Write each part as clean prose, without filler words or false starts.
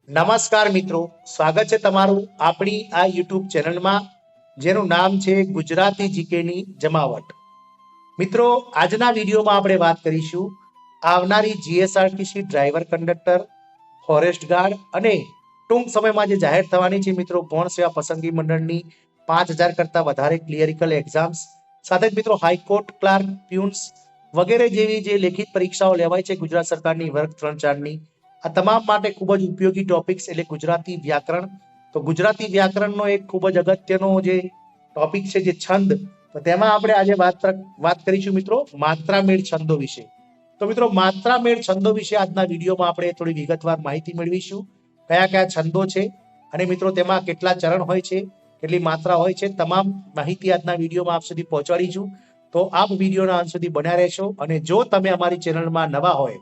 નમસ્કાર મિત્રો, સ્વાગત છે તમારું આપણી આ યુટ્યુબ ચેનલમાં જેનું નામ છે ગુજરાતી જીકેની જમાવટ. મિત્રો, આજના વિડીયોમાં આપણે વાત કરીશું આવનારી GSRTC driver conductor, forest guard અને ટૂંક સમયમાં જે જાહેર થવાની છે મિત્રો ગૌણ સેવા પસંદગી મંડળની 5000 કરતા વધારે ક્લિયરિકલ એક્ઝામ્સ, સાથે જ મિત્રો હાઈકોર્ટ ક્લાર્ક, પ્યુન્સ વગેરે જેવી જે લેખિત પરીક્ષાઓ લેવાય છે ગુજરાત સરકારની વર્ગ 3-4ની, આ તમામ માટે ખૂબ જ ઉપયોગી ટોપિક્સ એટલે ગુજરાતી વ્યાકરણ. તો ગુજરાતી વ્યાકરણનો એક ખૂબ જ અગત્યનો જે ટોપિક છે જે છંદ, તો તેમાં આપણે આજે વાત કરીશું મિત્રો માત્રામેળ છંદો વિશે. તો મિત્રો માત્રામેળ છંદો વિશે આજના વિડીયોમાં આપણે થોડી વિગતવાર માહિતી મેળવીશું. કયા કયા છંદો છે અને મિત્રો તેમાં કેટલા ચરણ હોય છે, કેટલી માત્રા હોય છે, તમામ માહિતી આજના વિડીયોમાં આપ સુધી પહોંચાડીશું. તો આપ વિડીયોના અંત સુધી બન્યા રહેશો અને જો તમે અમારી ચેનલમાં નવા હોય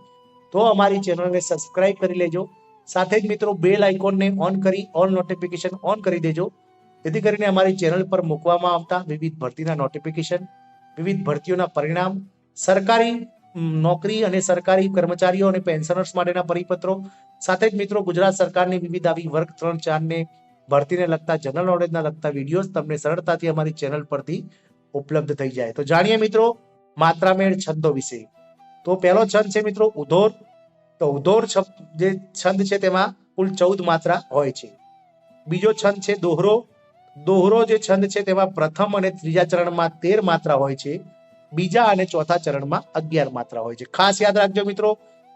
તો અમારી ચેનલને સબસ્ક્રાઇબ કરી લેજો. સાથે જ મિત્રો બેલ આઇકોનને ઓન કરી ઓલ નોટિફિકેશન ઓન કરી દેજો, જેથી કરીને અમારી ચેનલ પર મૂકવામાં આવતા વિવિધ ભરતીના નોટિફિકેશન, વિવિધ ભરતીઓના પરિણામ, સરકારી નોકરી અને સરકારી કર્મચારીઓ અને પેન્શનર્સ માટેના પરિપત્રો, સાથે જ મિત્રો ગુજરાત સરકારની વિવિધ આવી વર્ગ 3-4ને ભરતીને લગતા જનરલ નોલેજના લગતા વિડીયોઝ તમને સરળતાથી અમારી ચેનલ પરથી ઉપલબ્ધ થઈ જાય. તો જાણીએ મિત્રો માત્રામેળ છંદો વિશે. તો પહેલો છંદ છે મિત્રો ઉધોર. તો ઉધોર જે છંદ છે તેમાં કુલ 14 માત્રા હોય છે. બીજો છંદ છે દોહરો. દોહરો જે છંદ છે તેમાં પ્રથમ અને ત્રીજા ચરણમાં 13 માત્રા હોય છે, બીજા અને ચોથા ચરણમાં 11 માત્રા હોય છે. ખાસ યાદ રાખજો મિત્રો,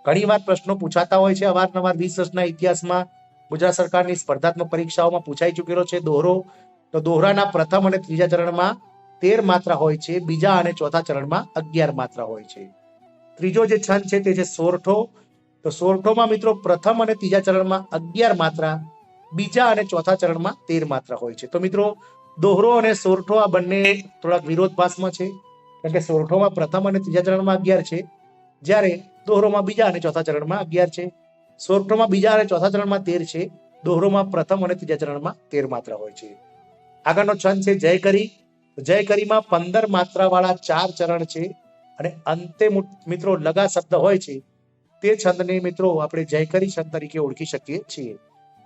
ઘણીવાર પ્રશ્નો પૂછાતા હોય છે, અવારનવાર 20 વર્ષના ઇતિહાસમાં ગુજરાત સરકારની સ્પર્ધાત્મક પરીક્ષાઓમાં પૂછાઈ ચૂકેલો છે દોહરો. તો દોહરાના પ્રથમ અને ત્રીજા ચરણમાં 13 માત્રા હોય છે, બીજા અને ચોથા ચરણમાં 11 માત્રા હોય છે. ત્રીજો જે છંદ છે તે છે સોરઠો. તો સોરઠોમાં મિત્રો પ્રથમ અને ત્રીજા ચરણમાં 11 માત્રા, બીજા અને ચોથા ચરણમાં 13 માત્રા હોય છે. તો મિત્રો દોહરો અને સોરઠો આ બંને થોડાક વિરોધાભાસમાં છે, કારણ કે સોરઠોમાં પ્રથમ અને ત્રીજા ચરણમાં 11 છે, જ્યારે દોહરોમાં બીજા અને ચોથા ચરણમાં 11 છે. સોરઠોમાં બીજા અને ચોથા ચરણમાં 13 છે, દોહરોમાં પ્રથમ અને ત્રીજા ચરણમાં 13 માત્રા હોય છે. આગળનો છંદ છે જયકરી. જયકરીમાં 15 માત્રા વાળા 4 ચરણ છે અને અંતે મિત્રો લગા શબ્દ હોય છે, તે છંદને મિત્રો આપણે જયકરી છંદ તરીકે ઓળખી શકીએ છીએ.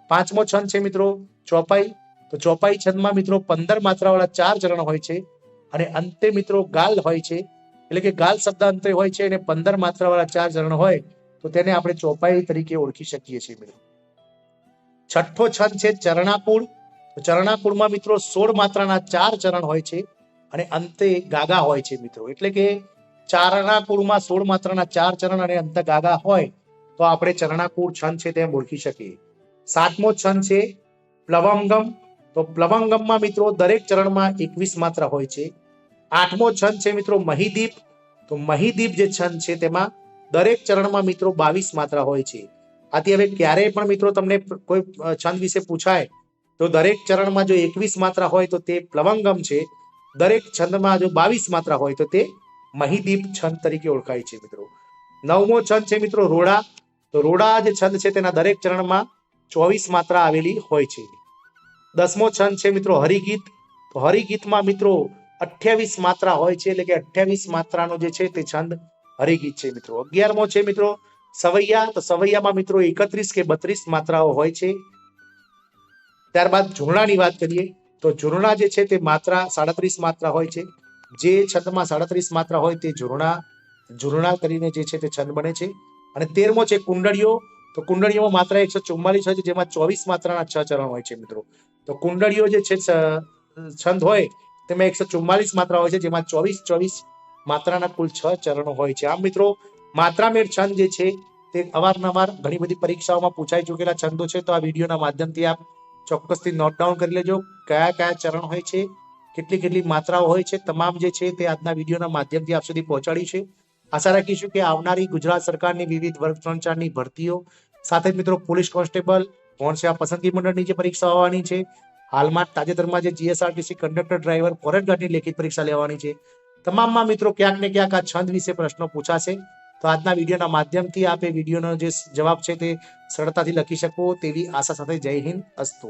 પાંચમો છંદ છે મિત્રો ચોપાઈ. તો ચોપાઈ છંદમાં મિત્રો 15 માત્રા વાળા 4 ચરણ હોય છે અને અંતે મિત્રો ગાલ હોય છે, એટલે કે ગાલ શબ્દ અંતે હોય છે અને 15 માત્રા વાળા 4 ચરણ હોય તો તેને આપણે ચોપાઈ તરીકે ઓળખી શકીએ છીએ મિત્રો. છઠ્ઠો છંદ છે ચરણાકુળ. તો ચરણાકુળમાં મિત્રો 16 માત્રાના 4 ચરણ હોય છે અને અંતે ગાગા હોય છે મિત્રો, એટલે કે ચરણાકુળમાં 16 માત્રાના 4 ચરણ અને અંતે ગાગા હોય તો આપણે ચરણાકુળ છંદ છે તેમ ઓળખી શકીએ. સાતમો છંદ છે પ્લવંગમ. તો પ્લવંગમમાં મિત્રો દરેક ચરણમાં 21 માત્રા હોય છે. આઠમો છંદ છે મિત્રો મહીદીપ. તો મહીદીપ જે છંદ છે તેમાં દરેક ચરણમાં મિત્રો 22 માત્રા હોય છે. આથી હવે ક્યારેય પણ મિત્રો તમને કોઈ છંદ વિશે પૂછાય તો દરેક ચરણમાં જો 21 માત્રા હોય તો તે પ્લવંગમ છે, દરેક છંદમાં જો 22 માત્રા હોય તો તે મહીદીપ છંદ તરીકે ઓળખાય છે મિત્રો. નવમો છંદ છે મિત્રો રોડા. તો રોડા જે છંદ છે તેના દરેક ચરણમાં 24 માત્રા આવેલી હોય છે. દસમો છંદ છે મિત્રો હરિગીત. તો હરિગીતમાં મિત્રો 28 માત્રા હોય છે, એટલે કે 28 માત્રાનો જે છે તે છંદ હરિગીત છે મિત્રો. 11મો છે મિત્રો સવૈયા. તો સવૈયામાં મિત્રો 31 કે 32 માત્રાઓ હોય છે. ત્યારબાદ ઝૂરણાની વાત કરીએ તો ઝૂરણા જે છે તે માત્રા 37 માત્રા હોય છે. જે છંદમાં 37 માત્રા હોય તે ઝૂરણા કરીને જે છે તે છંદ બને છે. અને 13મો છે કુંડળીઓ. તો કુંડળીઓમાં માત્રા 144 હોય છે, જેમાં 24 માત્રાના 6 ચરણ હોય છે મિત્રો. તો કુંડળીઓ જે છે છંદ હોય તેમાં 144 માત્રા હોય છે, જેમાં 24 માત્રાના કુલ 6 ચરણો હોય છે. આમ મિત્રો માત્રામેળ છંદ જે છે તે અવારનવાર ઘણી બધી પરીક્ષાઓમાં પૂછાઈ ચૂકેલા છંદો છે. તો આ વિડીયોના માધ્યમથી આપ ચોક્કસથી નોટ ડાઉન કરી લેજો કયા કયા ચરણ હોય છે, કેટલી માત્રાઓ હોય છે, તમામ જે છે તે આજના વિડીયોના માધ્યમથી આપ સુધી પહોંચાડી છે. આશા રાખીશું કે આવનારી ગુજરાત સરકારની વિવિધ વર્ગ 3-4ની ભરતીઓ, સાથે જ મિત્રો પોલીસ કોન્સ્ટેબલ, ગૌણ સેવા પસંદગી મંડળની જે પરીક્ષા આવવાની છે, હાલમાં તાજેતરમાં જે જીએસઆરટીસી કંડક્ટર, ડ્રાઈવર, ફોરેસ્ટ ગાર્ડની લેખિત પરીક્ષા લેવાની છે, તમામમાં મિત્રો ક્યાંક ને ક્યાંક આ છંદ વિશે પ્રશ્નો પૂછાશે. તો આજના વિડીયોના માધ્યમથી આપે વિડીયોનો જે જવાબ છે તે સરળતાથી લખી શકો તેવી આશા સાથે જય હિન્દ અસ્તુ.